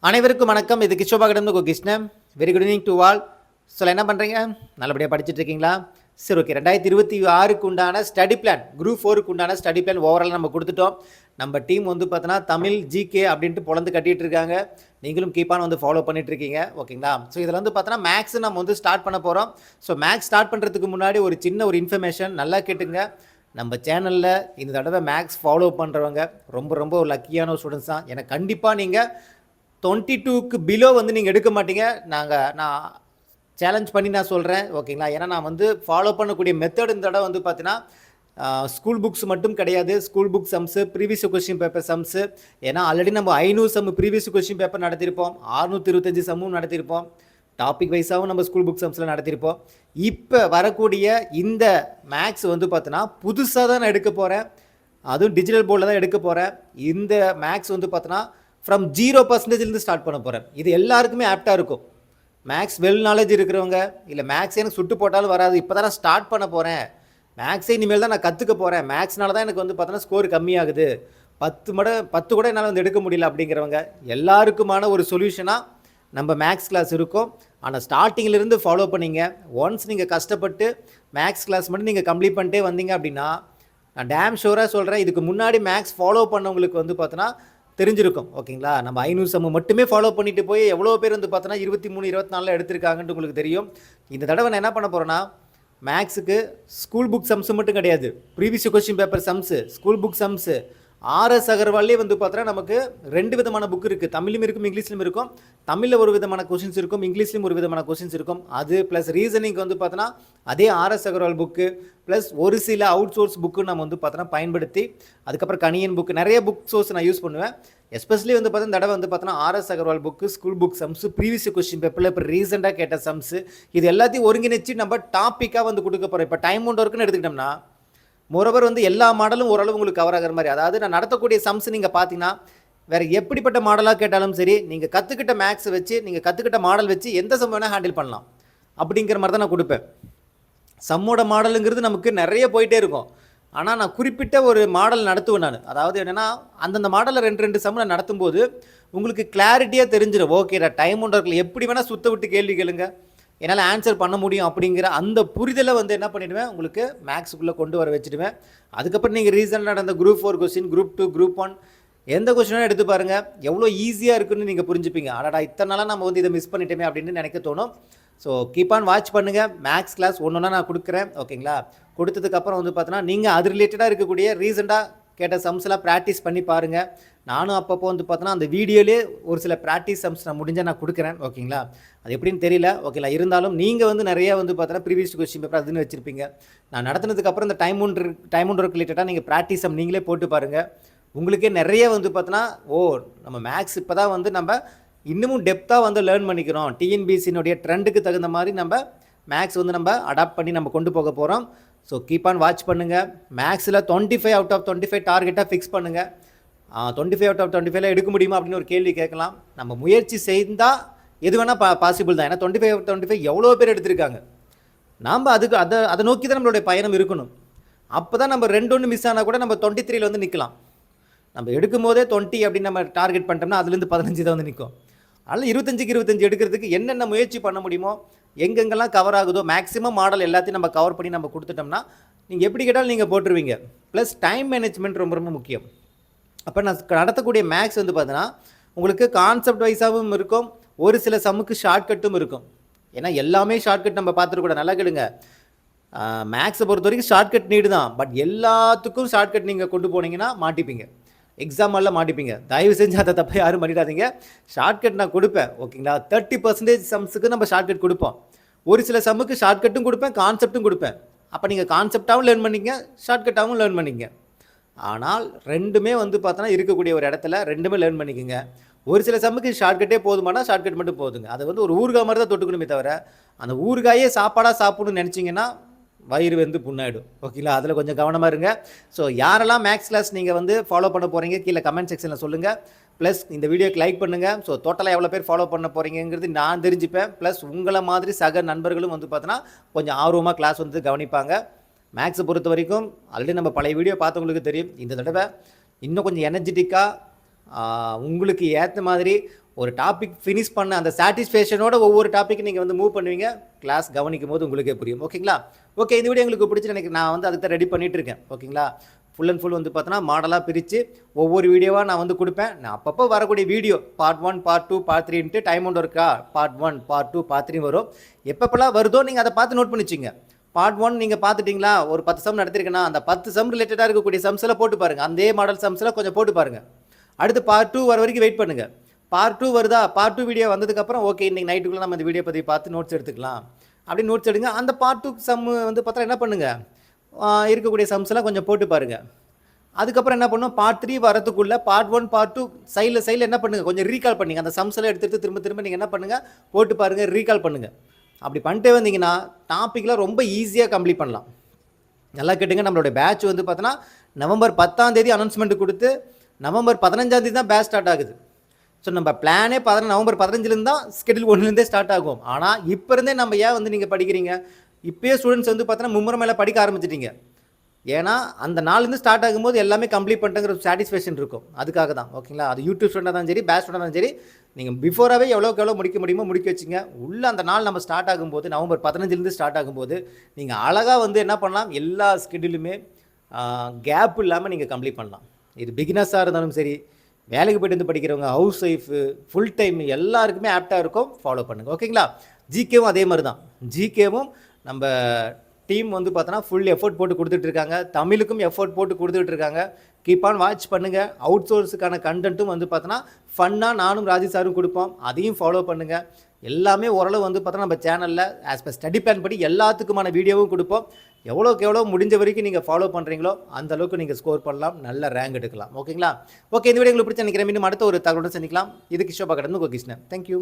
அனைவருக்கும் வணக்கம். இது கிஷோபாகிடம் Krishnan. Very good evening to all. என்ன பண்ணுறீங்க? நல்லபடியாக படிச்சுட்டு இருக்கீங்களா? சரி, ஓகே. 2026க்கு உண்டான ஸ்டடி பிளான், குரூப் 4க்கு உண்டான ஸ்டடி பிளான் ஓவரால் நம்ம கொடுத்துட்டோம். நம்ம டீம் வந்து பார்த்தோன்னா தமிழ் ஜிகே அப்படின்ட்டு பொழந்து கட்டிகிட்டு இருக்காங்க. நீங்களும் கீப்பான வந்து ஃபாலோ பண்ணிட்டு இருக்கீங்க, ஓகேங்களா? ஸோ இதில் வந்து பார்த்தோன்னா மேக்ஸ் நம்ம வந்து ஸ்டார்ட் பண்ண போகிறோம். ஸோ மேக்ஸ் ஸ்டார்ட் பண்ணுறதுக்கு முன்னாடி ஒரு சின்ன ஒரு இன்ஃபர்மேஷன் நல்லா கேட்டுங்க. நம்ம சேனலில் இந்த தடவை மேக்ஸ் ஃபாலோ பண்ணுறவங்க ரொம்ப ரொம்ப ஒரு லக்கியான ஒரு ஸ்டூடெண்ட்ஸ் தான். எனக்கு கண்டிப்பாக நீங்கள் 22க்கு பிலோ வந்து நீங்கள் எடுக்க மாட்டீங்க. நான் சேலஞ்ச் பண்ணி நான் சொல்கிறேன், ஓகேங்களா? ஏன்னா நான் வந்து ஃபாலோ பண்ணக்கூடிய மெத்தட் இந்த தடவை வந்து பார்த்தீங்கன்னா ஸ்கூல் புக்ஸ் மட்டும் கிடையாது. School book sums, previous question paper sums. ஏன்னா ஆல்ரெடி நம்ம 500 சம் ப்ரீவியஸ் கொஸ்டின் பேப்பர் நடத்தியிருப்போம், 625 சம்மும் நடத்தியிருப்போம், டாபிக் வைஸாகவும் நம்ம ஸ்கூல் புக் சம்ஸில் நடத்தியிருப்போம். இப்போ வரக்கூடிய இந்த மேக்ஸ் வந்து பார்த்தோன்னா புதுசாக தான் நான் எடுக்க போகிறேன், அதுவும் டிஜிட்டல் போர்டில் தான் எடுக்க போகிறேன். இந்த மேக்ஸ் வந்து பார்த்தோன்னா ஃப்ரம் 0% ஸ்டார்ட் பண்ண போகிறேன். இது எல்லாருக்குமே ஆப்டாக இருக்கும். மேக்ஸ் வெல் நாலேஜ் இருக்கிறவங்க, இல்லை மேக்ஸ் எனக்கு சுட்டு போட்டாலும் வராது, இப்போ தான் நான் ஸ்டார்ட் பண்ண போகிறேன், மேக்ஸே இனிமேல் தான் நான் கற்றுக்க போகிறேன், மேக்ஸ்னால தான் எனக்கு வந்து பார்த்தோன்னா ஸ்கோர் கம்மியாகுது, 10 கூட என்னால் வந்து எடுக்க முடியல அப்படிங்கிறவங்க எல்லாருக்குமான ஒரு சொல்யூஷனாக நம்ம மேக்ஸ் கிளாஸ் இருக்கும். ஆனால் ஸ்டார்டிங்கிலேருந்து ஃபாலோ பண்ணிங்க. ஒன்ஸ் நீங்கள் கஷ்டப்பட்டு மேக்ஸ் கிளாஸ் மட்டும் நீங்கள் கம்ப்ளீட் பண்ணிட்டே வந்தீங்க அப்படின்னா, நான் டேம் ஷூராக சொல்கிறேன், இதுக்கு முன்னாடி மேக்ஸ் ஃபாலோ பண்ணவங்களுக்கு வந்து பார்த்தோன்னா தெரிஞ்சிருக்கும், ஓகேங்களா? நம்ம 500 சம் மட்டுமே ஃபாலோ பண்ணிட்டு போய் எவ்வளோ பேர் வந்து பார்த்தோன்னா 23, 24 எடுத்திருக்காங்கன்ட்டு உங்களுக்கு தெரியும். இந்த தடவை நான் என்ன பண்ண போகிறேன்னா, மேக்ஸுக்கு ஸ்கூல் புக் சம்ஸ் மட்டும் கிடையாது, previous question paper sums, school book sums, RS அகர்வாலே வந்து பார்த்தோன்னா நமக்கு 2 விதமான புக் இருக்குது. தமிழ்லையும் இருக்கும், இங்கிலீஷ்லையும் இருக்கும். தமிழில் ஒரு விதமான கொஷின்ஸ் இருக்கும், இங்கிலீஷ்லையும் ஒரு விதமான கொஷின்ஸ் இருக்கும். அது ப்ளஸ் ரீசனிங் வந்து பார்த்தோன்னா அதே ஆர்எஸ் அகர்வால் புக்கு ப்ளஸ் ஒரு சில அவுட் சோர்ஸ் புக்கு நம்ம வந்து பார்த்தோன்னா பயன்படுத்தி, அதுக்கப்புறம் கணியன் புக்கு, நிறைய புக் சோர்ஸ் நான் யூஸ் பண்ணுவேன். எஸ்பெஷலி வந்து பார்த்தா தடவை வந்து பார்த்தோன்னா RS Agarwal book, school book sums, previous question பேப்பரில் இப்போ ரீசெண்டாக கேட்ட சம்ஸு, இது எல்லாத்தையும் ஒருங்கிணைச்சு நம்ம டாப்பிக்காக வந்து கொடுக்க போகிறோம். இப்போ டைம் ஒன்று ஒர்க்குன்னு எடுத்துக்கிட்டோம்னா மோரோவர் வந்து எல்லா மாடலும் ஓரளவு உங்களுக்கு கவர் ஆகிற மாதிரி, அதாவது நான் நடத்தக்கூடிய சம்ஸ் நீங்கள் பார்த்தீங்கன்னா வேறு எப்படிப்பட்ட மாடலாக கேட்டாலும் சரி, நீங்கள் கற்றுக்கிட்ட மேக்ஸை வச்சு, நீங்கள் கற்றுக்கிட்ட மாடல் வச்சு எந்த சம் வேணால் ஹேண்டில் பண்ணலாம் அப்படிங்கிற மாதிரி தான் நான் கொடுப்பேன். சம்மோட மாடலுங்கிறது நமக்கு நிறைய போயிட்டே இருக்கும். ஆனால் நான் குறிப்பிட்ட ஒரு மாடல் நடத்துவேன் நான். அதாவது என்னென்னா, அந்தந்த மாடலில் 2 சம் நான் நடத்தும்போது உங்களுக்கு கிளாரிட்டியாக தெரிஞ்சிடும். ஓகேடா, டைம் ஒன்று இருக்குல்ல, எப்படி வேணால் சுத்த விட்டு கேள்வி கேளுங்க, என்னால் ஆன்சர் பண்ண முடியும் அப்படிங்கிற அந்த புரிதலை வந்து என்ன பண்ணிவிடுவேன், உங்களுக்கு மேக்ஸுக்குள்ளே கொண்டு வர வச்சுடுவேன். அதுக்கப்புறம் நீங்கள் ரீசெண்டாக நடந்த குரூப் 4 கொஸ்டின், குரூப் 2, குரூப் 1 எந்த கொஸ்டினாலும் எடுத்து பாருங்கள், எவ்வளோ ஈஸியாக இருக்குன்னு நீங்கள் புரிஞ்சுப்பீங்க. அடடா, இத்தனை நாளாக நம்ம வந்து இதை மிஸ் பண்ணிட்டோமே அப்படின்னு நினைக்க தோணும். ஸோ கீப் ஆன் வாட்ச் பண்ணுங்கள். மேக்ஸ் கிளாஸ் ஒன்று நான் கொடுக்குறேன், ஓகேங்களா? கொடுத்ததுக்கப்புறம் வந்து பார்த்தோன்னா நீங்கள் அது ரிலேட்டடாக இருக்கக்கூடிய ரீசெண்டாக கேட்ட சம்ஸ்லாம் ப்ராக்டிஸ் பண்ணி பாருங்கள். நானும் அப்பப்போ வந்து பார்த்தோன்னா அந்த வீடியோலேயே ஒரு சில ப்ராக்டிஸ் சம்ஸ் நான் முடிஞ்சால் நான் கொடுக்குறேன், ஓகேங்களா? அது எப்படின்னு தெரியல, ஓகேங்களா? இருந்தாலும் நீங்கள் வந்து நிறையா வந்து பார்த்தோன்னா ப்ரீவியஸ் கொஸ்டின் பேப்பர் அதுன்னு வச்சுருப்பீங்க. நான் நடத்தினதுக்கப்புறம் இந்த டைம் ஒன்று ரிலேட்டடாக நீங்கள் ப்ராக்டிஸ் சம் நீங்களே போட்டு பாருங்கள். உங்களுக்கே நிறைய வந்து பார்த்தோன்னா, நம்ம மேக்ஸ் இப்போ தான் வந்து நம்ம இன்னமும் டெப்த்தாக வந்து லேர்ன் பண்ணிக்கிறோம், டிஎன்பிஎஸ்சினுடைய ட்ரெண்டுக்கு தகுந்த மாதிரி நம்ம மேக்ஸ் வந்து நம்ம அடாப்ட் பண்ணி நம்ம கொண்டு போக போகிறோம். ஸோ கீப் ஆன் வாட்ச் பண்ணுங்கள். மேக்ஸில் 25 அவுட் ஆஃப் 25 டார்கெட்டாக ஃபிக்ஸ் பண்ணுங்கள். 25 அவுட் ஆஃப் 25 எடுக்க முடியுமா அப்படின்னு ஒரு கேள்வி கேட்கலாம். நம்ம முயற்சி செய்தால் எது வேணால் பாசிபிள் தான். ஏன்னா 25 அவுட் 25 எவ்வளோ பேர் எடுத்திருக்காங்க. நாம் அதை நோக்கி தான் நம்மளுடைய பயணம் இருக்கணும். அப்போ தான் நம்ம 2 மிஸ் ஆனால் கூட நம்ம 23 வந்து நிற்கலாம். நம்ம எடுக்கும் போதே 20 அப்படின்னு நம்ம டார்கெட் பண்ணிட்டோம்னா அதுலேருந்து 15 தான் வந்து நிற்கும். அதனால் 25க்கு 25 எடுக்கிறதுக்கு என்னென்ன முயற்சி பண்ண முடியுமோ, எங்கெங்கெல்லாம் கவர் ஆகுதோ மேக்ஸிமம் மாடல் எல்லாத்தையும் நம்ம கவர் பண்ணி நம்ம கொடுத்துட்டோம்னா நீங்கள் எப்படி கேட்டாலும் நீங்கள் போட்டுருவீங்க. ப்ளஸ் டைம் மேனேஜ்மெண்ட் ரொம்ப ரொம்ப முக்கியம். அப்போ நான் நடத்தக்கூடிய மேக்ஸ் வந்து பார்த்தீங்கன்னா உங்களுக்கு கான்செப்ட் வைஸாகவும் இருக்கும், ஒரு சில சம்முக்கு ஷார்ட்கட்டும் இருக்கும். ஏன்னா எல்லாமே ஷார்ட்கட் நம்ம பார்த்துருக்கூட. நல்லா கேளுங்க, மேக்ஸை பொறுத்த வரைக்கும் ஷார்ட்கட் நீடு தான். பட் எல்லாத்துக்கும் ஷார்ட்கட் நீங்கள் கொண்டு போனீங்கன்னா மாட்டிப்பீங்க, எக்ஸாமெல்லாம் மாட்டிப்பீங்க. தயவு செஞ்சு அதை தப்பை யாரும் பண்ணிடாதீங்க. ஷார்ட்கட் நான் கொடுப்பேன், ஓகேங்களா? 30% சம்ஸுக்கு நம்ம ஷார்ட்கட் கொடுப்போம். ஒரு சில சம்முக்கு ஷார்ட்கட்டும் கொடுப்பேன், கான்செப்ட்டும் கொடுப்பேன். அப்போ நீங்கள் கான்செப்டாகவும் லேர்ன் பண்ணிங்க, ஷார்ட்கட்டாகவும் லேர்ன் பண்ணிங்க. ஆனால் ரெண்டுமே வந்து பார்த்தோன்னா இருக்கக்கூடிய ஒரு இடத்துல ரெண்டுமே லேர்ன் பண்ணிக்கோங்க. ஒரு சில சம்முக்கு ஷார்ட்கட்டே போதுமானா ஷார்ட்கட் மட்டும் போதுங்க. அதை வந்து ஒரு ஊறுகாய் மாதிரி தான் தொட்டுக்கணுமே தவிர, அந்த ஊறுகாயே சாப்பாடாக சாப்பிடணும்னு நினச்சிங்கன்னா வயிறு வந்து புண்ணாயிடும், ஓகேங்களா? அதில் கொஞ்சம் கவனமாக இருங்க. ஸோ யாரெல்லாம் மேக்ஸ் கிளாஸ் நீங்கள் வந்து ஃபாலோ பண்ண போகிறீங்க கீழே கமெண்ட் செக்ஷனில் சொல்லுங்கள். ப்ளஸ் இந்த வீடியோக்கு லைக் பண்ணுங்கள். ஸோ டோட்டலாக எவ்வளோ பேர் ஃபாலோ பண்ண போகிறீங்கிறது நான் தெரிஞ்சுப்பேன். ப்ளஸ் உங்களை மாதிரி சக நண்பர்களும் வந்து பார்த்தோன்னா கொஞ்சம் ஆர்வமாக கிளாஸ் வந்து கவனிப்பாங்க. மேக்ஸை பொறுத்த வரைக்கும் ஆல்ரெடி நம்ம பழைய வீடியோ பார்த்தவங்களுக்கு தெரியும். இந்த தடவை இன்னும் கொஞ்சம் எனர்ஜெட்டிக்காக உங்களுக்கு ஏற்ற மாதிரி ஒரு டாபிக் ஃபினிஷ் பண்ண அந்த சாட்டிஸ்ஃபேக்ஷனோட ஒவ்வொரு டாபிக் நீங்கள் வந்து மூவ் பண்ணுவீங்க. கிளாஸ் கவனிக்கும் போது உங்களுக்கே புரியும். ஓகேங்களா? ஓகே, இந்த வீடியோ உங்களுக்கு பிடிச்சி எனக்கு நான் வந்து அதுக்கு தான் ரெடி பண்ணிட்டு இருக்கேன். ஓகேங்களா? ஃபுல் அண்ட் ஃபுல் வந்து பார்த்தோன்னா மாடலாக பிரித்து ஒவ்வொரு வீடியோவாக நான் வந்து கொடுப்பேன். நான் அப்பப்போ வரக்கூடிய வீடியோ பார்ட் 1 பார்ட் 2 பார்ட் 3ன்ட்டு டைம் ஒன்று இருக்கா, பார்ட் 1 பார்ட் 2 பார்ட் 3 வரும். எப்பப்பெல்லாம் வருதோ நீங்கள் அதை பார்த்து நோட் பண்ணிச்சிங்க. பார்ட் 1 நீங்கள் பார்த்துட்டிங்களா, ஒரு 10 சம் நடத்திருக்கேன்னா அந்த 10 சம் ரிலேட்டடாக இருக்கக்கூடிய சம்ஸில் போட்டு பாருங்கள். அதே மாடல் சம்ஸில் கொஞ்சம் போட்டு பாருங்கள். அடுத்து பார்ட் 2 வர வரைக்கும் வெயிட் பண்ணுங்கள். பார்ட் 2 வருதா, பார்ட் 2 வீடியோ வந்ததுக்கப்புறம் ஓகே இன்றைக்கி நைட்டுக்குள்ளே நம்ம இந்த வீடியோ பற்றி பார்த்து நோட்ஸ் எடுத்துக்கலாம் அப்படி நோட்ஸ் எடுங்க. அந்த பார்ட் 2 சம் வந்து பார்த்தா என்ன பண்ணுங்கள், இருக்கக்கூடிய சம்ஸ்லாம் கொஞ்சம் போட்டு பாருங்கள். அதுக்கப்புறம் என்ன பண்ணும், பார்ட் 3 வரதுக்குள்ளே பார்ட் 1 பார்ட் 2 சைடில் என்ன பண்ணுங்கள், கொஞ்சம் ரீகால் பண்ணிங்க. அந்த சம்ஸ்லாம் எடுத்து திரும்ப நீங்கள் என்ன பண்ணுங்கள், போட்டு பாருங்கள், ரீகால் பண்ணுங்கள். அப்படி பண்ணிட்டே வந்தீங்கன்னா டாப்பிக்கில் ரொம்ப ஈஸியாக கம்ப்ளீட் பண்ணலாம். நல்லா கேட்டுங்க, நம்மளுடைய பேட்ச் வந்து பார்த்தோன்னா நவம்பர் 10ஆம் தேதி அனௌன்ஸ்மெண்ட் கொடுத்து நவம்பர் 15ஆம் தேதி தான் பேட்ச் ஸ்டார்ட் ஆகுது. ஸோ நம்ம பிளானே நவம்பர் 15லேருந்து தான் ஸ்கெடியூல் 1லேருந்தே ஸ்டார்ட் ஆகும். ஆனால் இப்போ இருந்தே நம்ம ஏன் வந்து நீங்கள் படிக்கிறீங்க, இப்போயே ஸ்டூடெண்ட்ஸ் வந்து பார்த்தோன்னா மும்முறை மேலே படிக்க ஆரம்பிச்சிட்டிங்க. ஏன்னா அந்த நாள்லேருந்து ஸ்டார்ட் ஆகும்போது எல்லாமே கம்ப்ளீட் பண்ணிட்டுங்கிற சாட்டிஸ்ஃபேக்ஷன் இருக்கும். அதுக்காக தான். ஓகேங்களா? அது யூடியூப் ஸ்டூடெண்டாக தான் சரி, பேட்ச் ஸ்டூடெண்டாக தான் சரி, நீங்கள் பிஃபோராகவே எவ்வளோக்கு எவ்வளோ முடிக்க முடியுமோ முடிக்க வச்சுங்க. உள்ள அந்த நாள் நம்ம ஸ்டார்ட் ஆகும்போது நவம்பர் 15லேருந்து ஸ்டார்ட் ஆகும்போது நீங்கள் அழகாக வந்து என்ன பண்ணலாம், எல்லா ஸ்கெடியூலுமே கேப் இல்லாமல் நீங்கள் கம்ப்ளீட் பண்ணலாம். இது பிகினர்ஸாக இருந்தாலும் சரி, வேலைக்கு போய்ட்டு வந்து படிக்கிறவங்க, ஹவுஸ் ஒய்ஃபு, ஃபுல் டைம் எல்லாருக்குமே ஆப்டாக இருக்கும். ஃபாலோ பண்ணுங்கள். ஓகேங்களா? ஜிகேவும் அதே மாதிரி தான். ஜிகேவும் நம்ம டீம் வந்து பார்த்தோன்னா ஃபுல் எஃபோர்ட் போட்டு கொடுத்துட்ருக்காங்க. தமிழுக்கும் எஃபோர்ட் போட்டு கொடுத்துட்ருக்காங்க. கீப் ஆன் வாட்ச் பண்ணுங்கள். அவுட் சோர்ஸுக்கான கண்டென்ட்டும் வந்து பார்த்தோன்னா ஃபன்னாக நானும் ராஜி சாரும் கொடுப்போம். அதையும் ஃபாலோ பண்ணுங்கள். எல்லாமே ஓரளவு வந்து பார்த்தோன்னா நம்ம சேனலில் ஆஸ் பர் ஸ்டடி பிளான் படி எல்லாத்துக்குமான வீடியோவும் கொடுப்போம். எவ்வளோக்கு எவ்வளோ முடிஞ்ச வரைக்கும் நீங்கள் ஃபாலோ பண்ணுறீங்களோ அந்த அளவுக்கு நீங்கள் ஸ்கோர் பண்ணலாம், நல்ல ரேங்க் எடுக்கலாம். ஓகேங்களா? ஓகே, இந்த வீடியோ உங்களுக்கு பிடிச்ச நினைக்கிறேன். மீண்டும் அடுத்த ஒரு தகவலுடன் சந்திக்கலாம். இது கிஷோபா கடந்து கிருஷ்ணன். தேங்க்யூ.